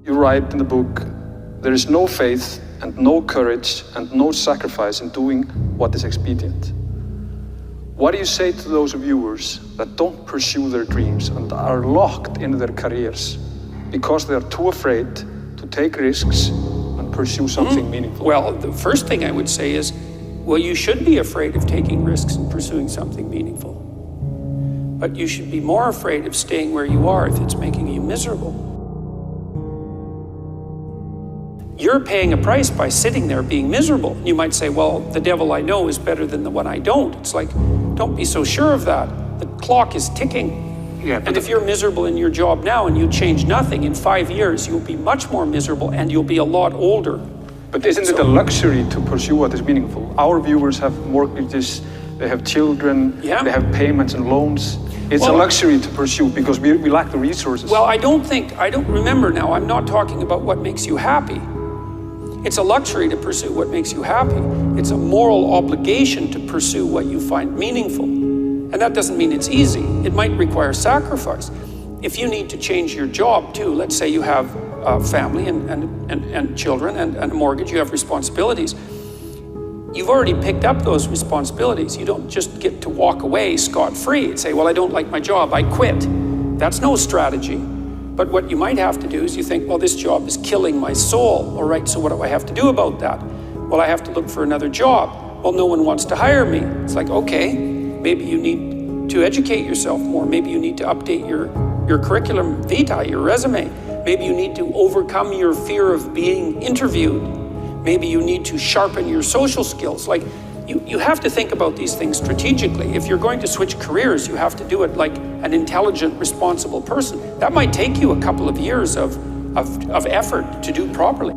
You write in the book, there is no faith and no courage and no sacrifice in doing what is expedient. What do you say to those viewers that don't pursue their dreams and are locked in their careers because they are too afraid to take risks and pursue something meaningful? Well, the first thing I would say is, well, you should be afraid of taking risks and pursuing something meaningful. But you should be more afraid of staying where you are if it's making you miserable. You're paying a price by sitting there being miserable. You might say, well, the devil I know is better than the one I don't. It's like, don't be so sure of that. The clock is ticking. Yeah, and if you're miserable in your job now and you change nothing, in 5 years, you'll be much more miserable and you'll be a lot older. But isn't it a luxury to pursue what is meaningful? Our viewers have mortgages, they have children, they have payments and loans. It's a luxury to pursue because we lack the resources. Well, I don't remember now, I'm not talking about what makes you happy. It's a luxury to pursue what makes you happy. It's a moral obligation to pursue what you find meaningful. And that doesn't mean it's easy. It might require sacrifice. If you need to change your job too, let's say you have a family and children and a mortgage, you have responsibilities. You've already picked up those responsibilities. You don't just get to walk away scot-free and say, well, I don't like my job, I quit. That's no strategy. But what you might have to do is you think, well, this job is killing my soul. All right, so what do I have to do about that? Well, I have to look for another job. Well, no one wants to hire me. It's like, okay, maybe you need to educate yourself more. Maybe you need to update your curriculum vitae, your resume. Maybe you need to overcome your fear of being interviewed. Maybe you need to sharpen your social skills. Like, you have to think about these things strategically. If you're going to switch careers, you have to do it like an intelligent, responsible person. That might take you a couple of years of effort to do properly.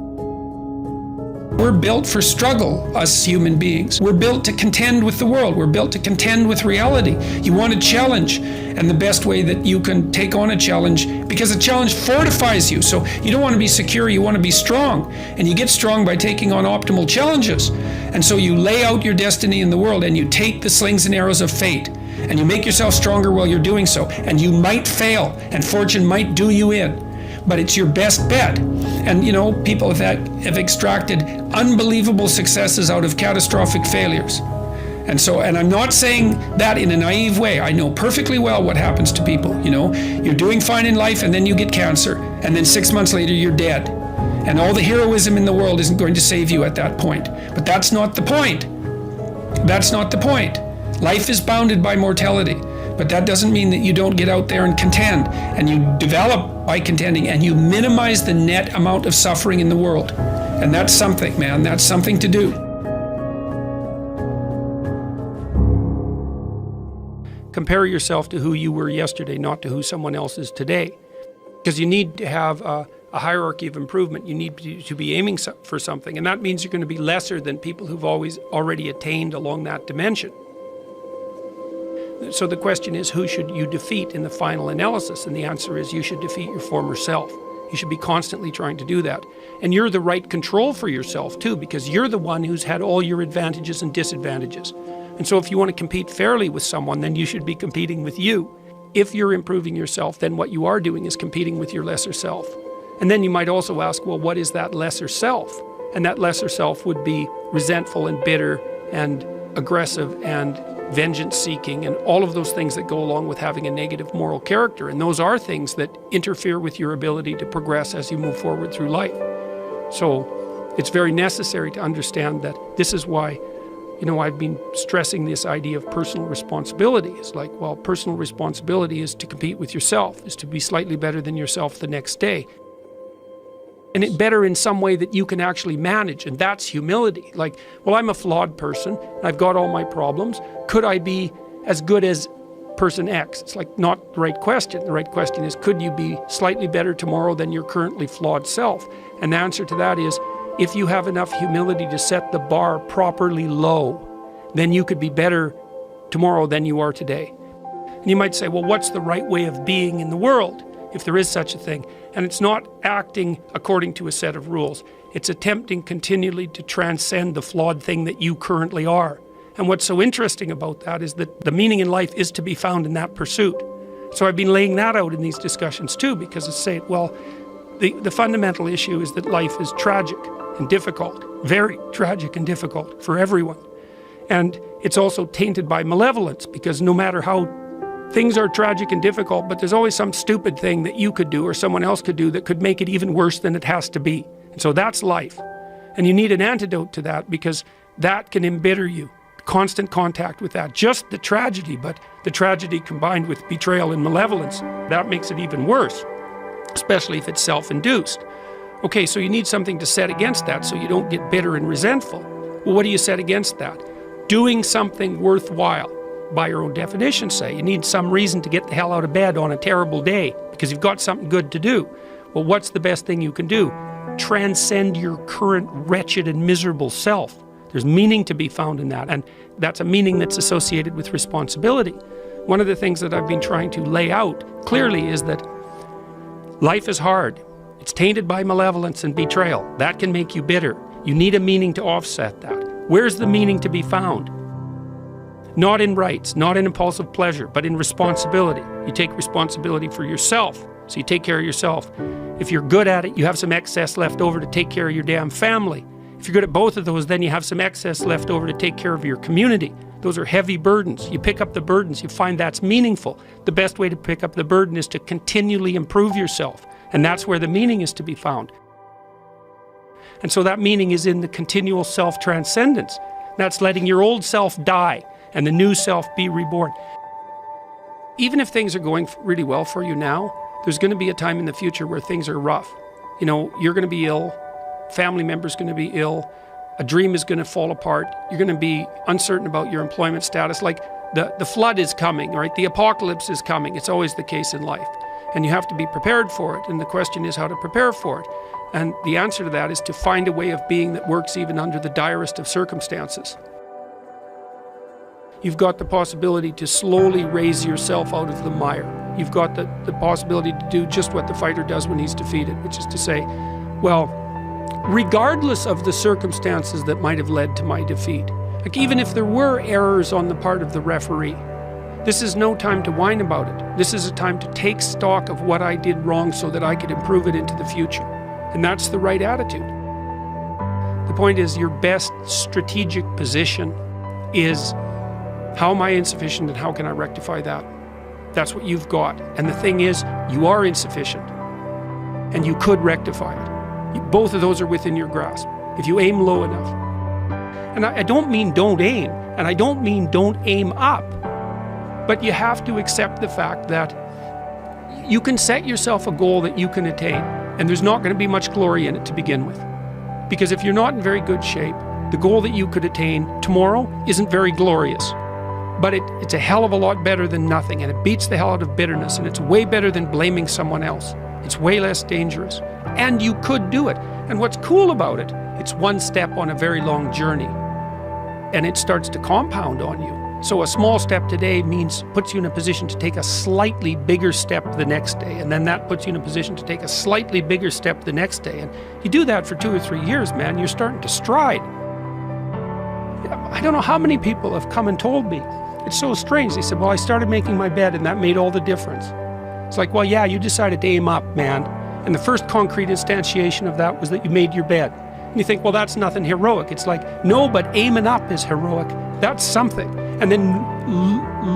We're built for struggle, us human beings. We're built to contend with the world. We're built to contend with reality. You want a challenge, and the best way that you can take on a challenge, because a challenge fortifies you. So you don't want to be secure, you want to be strong. And you get strong by taking on optimal challenges. And so you lay out your destiny in the world, and you take the slings and arrows of fate, and you make yourself stronger while you're doing so. And you might fail, and fortune might do you in. But it's your best bet. And you know, people have extracted unbelievable successes out of catastrophic failures. And I'm not saying that in a naive way. I know perfectly well what happens to people. You know, you're doing fine in life and then you get cancer, and then 6 months later you're dead. And all the heroism in the world isn't going to save you at that point. But that's not the point. That's not the point. Life is bounded by mortality. But that doesn't mean that you don't get out there and contend, and you develop by contending, and you minimize the net amount of suffering in the world. And that's something, man, that's something to do. Compare yourself to who you were yesterday, not to who someone else is today. Because you need to have a hierarchy of improvement. You need to be aiming for something, and that means you're going to be lesser than people who've already attained along that dimension. So the question is, who should you defeat in the final analysis? And the answer is, you should defeat your former self. You should be constantly trying to do that. And you're the right control for yourself too, because you're the one who's had all your advantages and disadvantages. And so if you want to compete fairly with someone, then you should be competing with you. If you're improving yourself, then what you are doing is competing with your lesser self. And then you might also ask, well, what is that lesser self? And that lesser self would be resentful and bitter and aggressive and vengeance-seeking, and all of those things that go along with having a negative moral character. And those are things that interfere with your ability to progress as you move forward through life. So it's very necessary to understand that this is why, you know, I've been stressing this idea of personal responsibility. It's like, well, personal responsibility is to compete with yourself, is to be slightly better than yourself the next day. And it better in some way that you can actually manage, and that's humility. Like, well, I'm a flawed person, I've got all my problems. Could I be as good as person X? It's like not the right question. The right question is, could you be slightly better tomorrow than your currently flawed self? And the answer to that is, if you have enough humility to set the bar properly low, then you could be better tomorrow than you are today. And you might say, well, what's the right way of being in the world, if there is such a thing? And it's not acting according to a set of rules. It's attempting continually to transcend the flawed thing that you currently are. And what's so interesting about that is that the meaning in life is to be found in that pursuit. So I've been laying that out in these discussions too, because it's saying, well, The fundamental issue is that life is tragic and difficult, very tragic and difficult for everyone. And it's also tainted by malevolence, because no matter how things are tragic and difficult, but there's always some stupid thing that you could do or someone else could do that could make it even worse than it has to be. And so that's life. And you need an antidote to that, because that can embitter you. Constant contact with that, just the tragedy, but the tragedy combined with betrayal and malevolence, that makes it even worse, especially if it's self-induced. Okay, so you need something to set against that so you don't get bitter and resentful. Well, what do you set against that? Doing something worthwhile, by your own definition, say. You need some reason to get the hell out of bed on a terrible day because you've got something good to do. Well, what's the best thing you can do? Transcend your current wretched and miserable self. There's meaning to be found in that, and that's a meaning that's associated with responsibility. One of the things that I've been trying to lay out clearly is that life is hard. It's tainted by malevolence and betrayal. That can make you bitter. You need a meaning to offset that. Where's the meaning to be found? Not in rights, not in impulsive pleasure, but in responsibility. You take responsibility for yourself, so you take care of yourself. If you're good at it, you have some excess left over to take care of your damn family. If you're good at both of those, then you have some excess left over to take care of your community. Those are heavy burdens. You pick up the burdens, you find that's meaningful. The best way to pick up the burden is to continually improve yourself, and that's where the meaning is to be found. And so that meaning is in the continual self-transcendence. That's letting your old self die and the new self be reborn. Even if things are going really well for you now, there's going to be a time in the future where things are rough. You know, you're going to be ill, family member's going to be ill, a dream is going to fall apart, you're going to be uncertain about your employment status. Like the flood is coming, right? The apocalypse is coming. It's always the case in life. And you have to be prepared for it. And the question is how to prepare for it. And the answer to that is to find a way of being that works even under the direst of circumstances. You've got the possibility to slowly raise yourself out of the mire. You've got the possibility to do just what the fighter does when he's defeated, which is to say, well, regardless of the circumstances that might have led to my defeat, like even if there were errors on the part of the referee, this is no time to whine about it. This is a time to take stock of what I did wrong so that I could improve it into the future. And that's the right attitude. The point is, your best strategic position is, how am I insufficient and how can I rectify that? That's what you've got. And the thing is, you are insufficient and you could rectify it. Both of those are within your grasp if you aim low enough. And I don't mean don't aim, and I don't mean don't aim up, but you have to accept the fact that you can set yourself a goal that you can attain, and there's not going to be much glory in it to begin with. Because if you're not in very good shape, the goal that you could attain tomorrow isn't very glorious. But it's a hell of a lot better than nothing, and it beats the hell out of bitterness, and it's way better than blaming someone else. It's way less dangerous. And you could do it. And what's cool about it, it's one step on a very long journey. And it starts to compound on you. So a small step today puts you in a position to take a slightly bigger step the next day, and then that puts you in a position to take a slightly bigger step the next day. And you do that for 2 or 3 years, man, you're starting to stride. I don't know how many people have come and told me, it's so strange, they said, well, I started making my bed and that made all the difference. It's like, well, yeah, you decided to aim up, man, and the first concrete instantiation of that was that you made your bed. And you think, well, that's nothing heroic. It's like, no, but aiming up is heroic. That's something. And then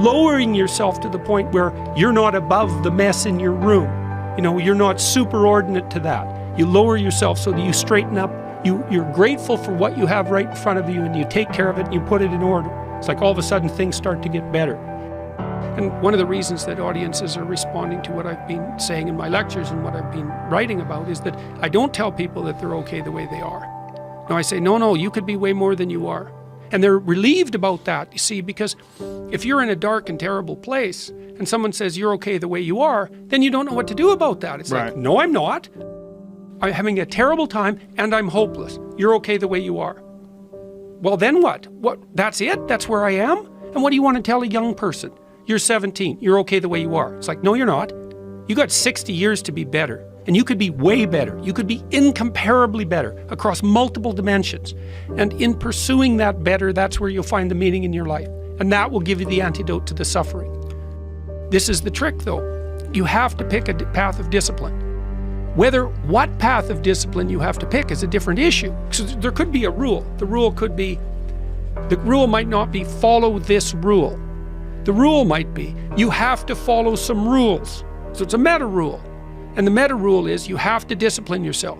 lowering yourself to the point where you're not above the mess in your room. You know, you're not superordinate to that. You lower yourself so that you straighten up. You're grateful for what you have right in front of you, and you take care of it and you put it in order. It's like all of a sudden things start to get better. And one of the reasons that audiences are responding to what I've been saying in my lectures and what I've been writing about is that I don't tell people that they're okay the way they are. No, I say, no, you could be way more than you are. And they're relieved about that, you see, because if you're in a dark and terrible place and someone says you're okay the way you are, then you don't know what to do about that. It's right. Like, no, I'm not. I'm having a terrible time and I'm hopeless. You're okay the way you are. Well, then what? That's it? That's where I am? And what do you want to tell a young person? You're 17. You're okay the way you are. It's like, no, you're not. You got 60 years to be better. And you could be way better. You could be incomparably better across multiple dimensions. And in pursuing that better, that's where you'll find the meaning in your life. And that will give you the antidote to the suffering. This is the trick, though. You have to pick a path of discipline. What path of discipline you have to pick is a different issue. So there could be a rule. The rule might not be follow this rule. The rule might be you have to follow some rules. So it's a meta rule. And the meta rule is you have to discipline yourself.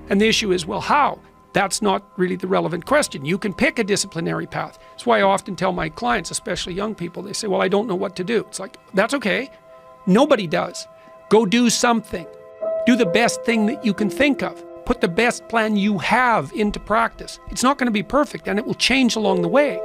And the issue is, well, how? That's not really the relevant question. You can pick a disciplinary path. That's why I often tell my clients, especially young people, they say, well, I don't know what to do. It's like, that's okay. Nobody does. Go do something. Do the best thing that you can think of. Put the best plan you have into practice. It's not going to be perfect, and it will change along the way.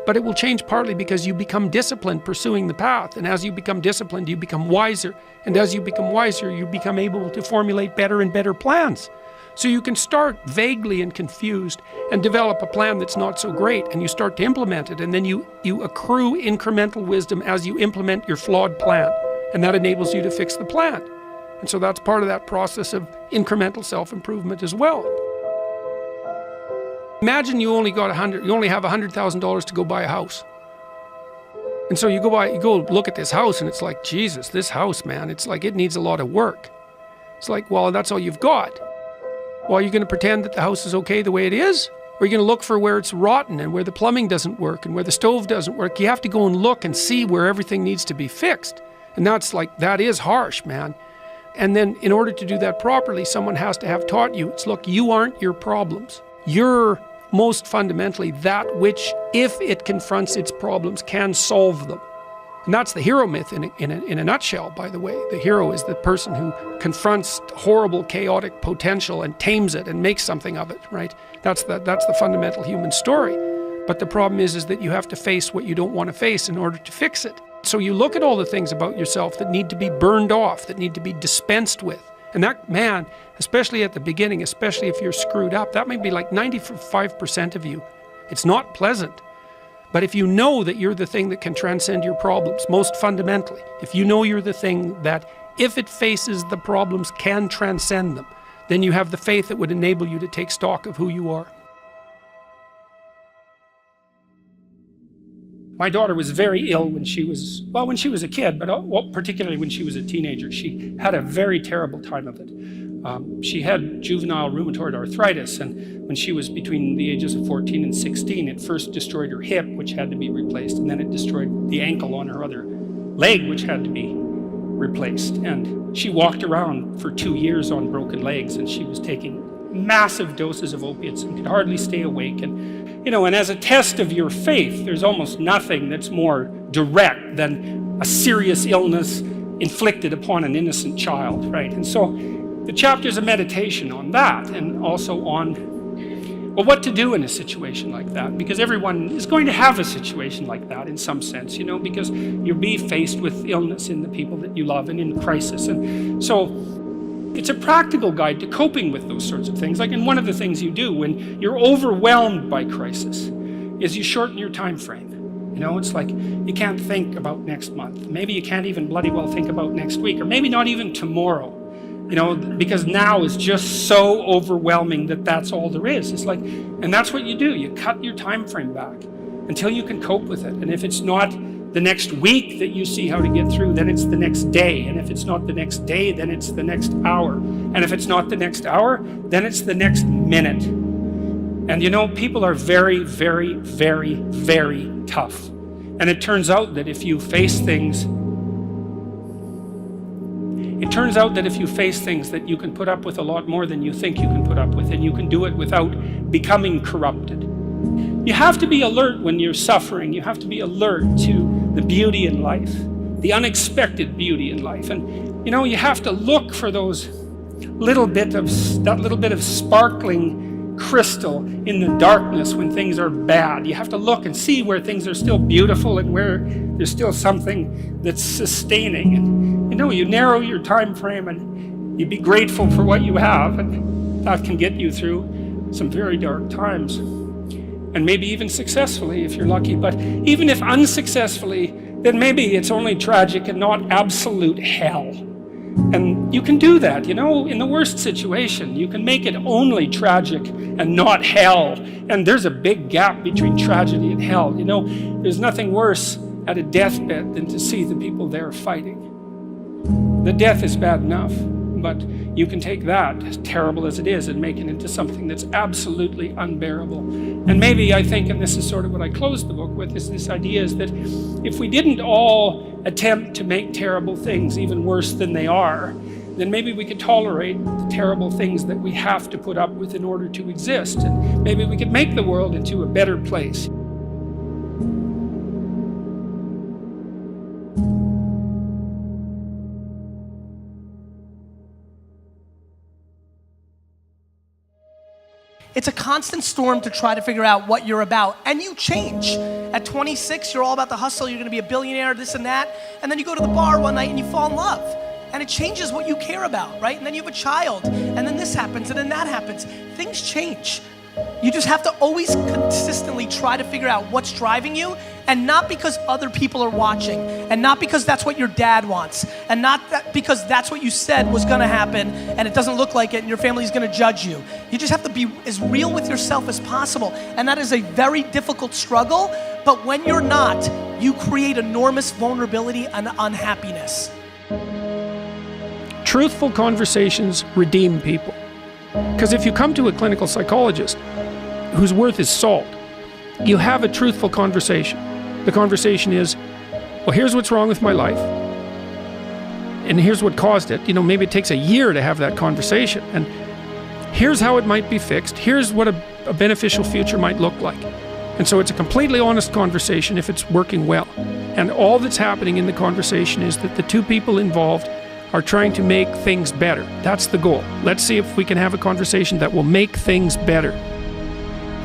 But it will change partly because you become disciplined pursuing the path. And as you become disciplined, you become wiser. And as you become wiser, you become able to formulate better and better plans. So you can start vaguely and confused and develop a plan that's not so great, and you start to implement it, and then you accrue incremental wisdom as you implement your flawed plan, and that enables you to fix the plan. And so that's part of that process of incremental self-improvement as well. Imagine you only have $100,000 to go buy a house. And so you go look at this house, and it's like, Jesus, this house, man, it's like it needs a lot of work. It's like, well, that's all you've got. Well, are you going to pretend that the house is okay the way it is? Or are you going to look for where it's rotten and where the plumbing doesn't work and where the stove doesn't work? You have to go and look and see where everything needs to be fixed. And that is harsh, man. And then in order to do that properly, someone has to have taught you, look, you aren't your problems. You're most fundamentally that which, if it confronts its problems, can solve them. And that's the hero myth in a nutshell, by the way. The hero is the person who confronts horrible, chaotic potential and tames it and makes something of it, right? That's the fundamental human story. But the problem is that you have to face what you don't want to face in order to fix it. So you look at all the things about yourself that need to be burned off, that need to be dispensed with. And that, man, especially at the beginning, especially if you're screwed up, that might be like 95% of you. It's not pleasant. But if you know that you're the thing that can transcend your problems, most fundamentally, if you know you're the thing that, if it faces the problems, can transcend them, then you have the faith that would enable you to take stock of who you are. My daughter was very ill when she was a kid, but particularly when she was a teenager. She had a very terrible time of it. She had juvenile rheumatoid arthritis, and when she was between the ages of 14 and 16, it first destroyed her hip, which had to be replaced, and then it destroyed the ankle on her other leg, which had to be replaced. And she walked around for 2 years on broken legs, and she was taking massive doses of opiates and could hardly stay awake. And as a test of your faith, there's almost nothing that's more direct than a serious illness inflicted upon an innocent child, right? And so the chapter's a meditation on that, and also on, well, what to do in a situation like that, because everyone is going to have a situation like that in some sense, because you'll be faced with illness in the people that you love and in crisis. And so it's a practical guide to coping with those sorts of things. And one of the things you do when you're overwhelmed by crisis is you shorten your time frame. It's like you can't think about next month. Maybe you can't even bloody well think about next week, or maybe not even tomorrow. Because now is just so overwhelming that that's all there is. It's like, and that's what you do. You cut your time frame back until you can cope with it. And if it's not the next week that you see how to get through, then it's the next day. And if it's not the next day, then it's the next hour. And if it's not the next hour, then it's the next minute. And people are very, very, very, very tough. And it turns out that if you face things that you can put up with a lot more than you think you can put up with, and you can do it without becoming corrupted. You have to be alert when you're suffering. You have to be alert to the beauty in life, the unexpected beauty in life. And you have to look for that little bit of sparkling crystal in the darkness when things are bad. You have to look and see where things are still beautiful and where there's still something that's sustaining. And you narrow your time frame, and you be grateful for what you have, and that can get you through some very dark times. And maybe even successfully if you're lucky. But even if unsuccessfully, then maybe it's only tragic and not absolute hell. And you can do that, in the worst situation. You can make it only tragic and not hell. And there's a big gap between tragedy and hell. There's nothing worse at a deathbed than to see the people there fighting. The death is bad enough. but you can take that, as terrible as it is, and make it into something that's absolutely unbearable. And maybe I think, and this is sort of what I closed the book with, is this idea is that if we didn't all attempt to make terrible things even worse than they are, then maybe we could tolerate the terrible things that we have to put up with in order to exist. And maybe we could make the world into a better place. It's a constant storm to try to figure out what you're about, and you change. At 26, you're all about the hustle, you're gonna be a billionaire, this and that, and then you go to the bar one night and you fall in love, and it changes what you care about, right? And then you have a child, and then this happens, and then that happens. Things change. You just have to always consistently try to figure out what's driving you, and not because other people are watching, and not because that's what your dad wants, and not that because that's what you said was gonna happen, and it doesn't look like it, and your family's gonna judge you. You just have to be as real with yourself as possible, and that is a very difficult struggle, but when you're not, you create enormous vulnerability and unhappiness. Truthful conversations redeem people. Because if you come to a clinical psychologist whose worth is salt, you have a truthful conversation. The conversation is, well, here's what's wrong with my life, and here's what caused it. You know, maybe it takes a year to have that conversation, and here's how it might be fixed. Here's what a beneficial future might look like. And so it's a completely honest conversation if it's working well. And all that's happening in the conversation is that the two people involved are trying to make things better. That's the goal. Let's see if we can have a conversation that will make things better.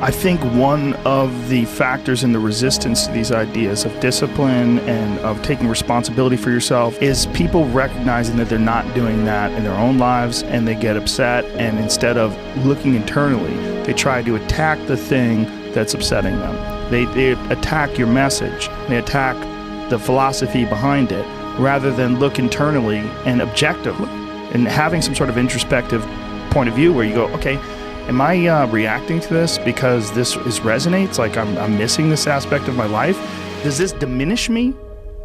I think one of the factors in the resistance to these ideas of discipline and of taking responsibility for yourself is people recognizing that they're not doing that in their own lives, and they get upset, and instead of looking internally, they try to attack the thing that's upsetting them. They attack your message, they attack the philosophy behind it, rather than look internally and objectively and having some sort of introspective point of view where you go, okay, am I reacting to this because this resonates? Like I'm missing this aspect of my life? Does this diminish me?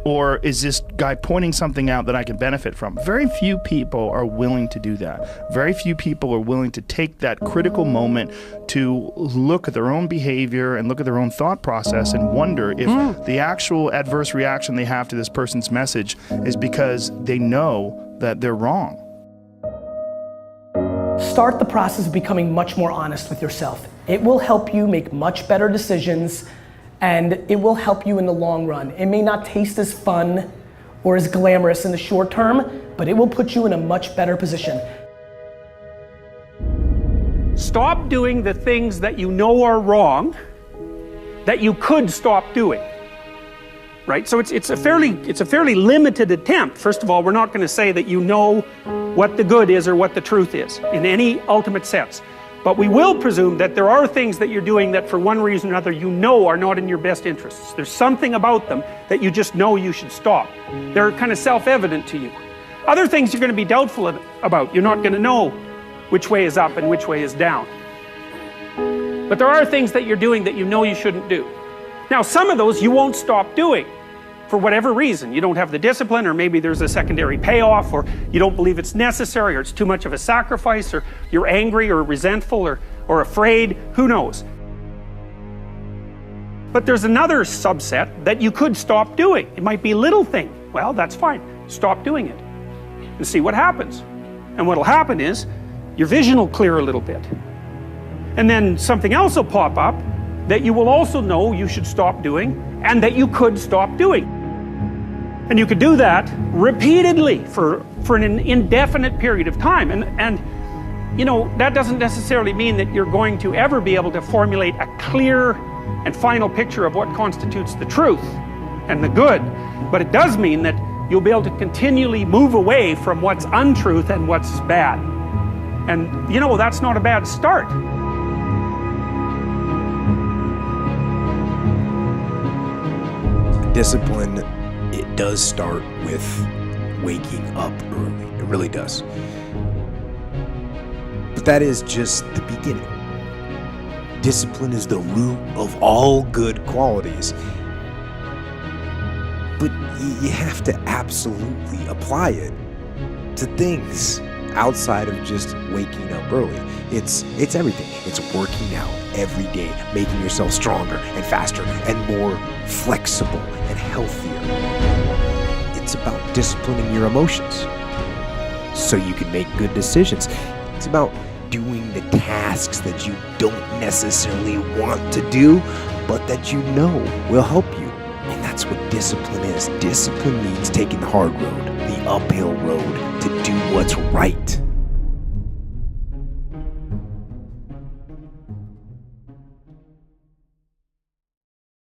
Or is this guy pointing something out that I can benefit from? Very few people are willing to do that. Very few people are willing to take that critical moment to look at their own behavior and look at their own thought process and wonder if the actual adverse reaction they have to this person's message is because they know that they're wrong. Start the process of becoming much more honest with yourself. It will help you make much better decisions, and it will help you in the long run. It may not taste as fun or as glamorous in the short term, but it will put you in a much better position. Stop doing the things that you know are wrong that you could stop doing. Right? So it's a fairly limited attempt. First of all, we're not going to say that you know what the good is or what the truth is in any ultimate sense. But we will presume that there are things that you're doing that for one reason or another you know are not in your best interests. There's something about them that you just know you should stop. They're kind of self-evident to you. Other things you're going to be doubtful about. You're not going to know which way is up and which way is down. But there are things that you're doing that you know you shouldn't do. Now, some of those you won't stop doing for whatever reason. You don't have the discipline, or maybe there's a secondary payoff, or you don't believe it's necessary, or it's too much of a sacrifice, or you're angry or resentful or afraid, who knows. But there's another subset that you could stop doing. It might be a little thing. Well, that's fine. Stop doing it and see what happens. And what'll happen is your vision will clear a little bit. And then something else will pop up that you will also know you should stop doing and that you could stop doing. And you could do that repeatedly for an indefinite period of time. And you know, that doesn't necessarily mean that you're going to ever be able to formulate a clear and final picture of what constitutes the truth and the good. But it does mean that you'll be able to continually move away from what's untruth and what's bad. And you know, that's not a bad start. Discipline, it does start with waking up early. It really does. But that is just the beginning. Discipline is the root of all good qualities. But you have to absolutely apply it to things outside of just waking up early. It's everything. It's working out every day, making yourself stronger and faster and more flexible and healthier. It's about disciplining your emotions so you can make good decisions. It's about doing the tasks that you don't necessarily want to do, but that you know will help you. And that's what discipline is. Discipline means taking the hard road, the uphill road, to do what's right.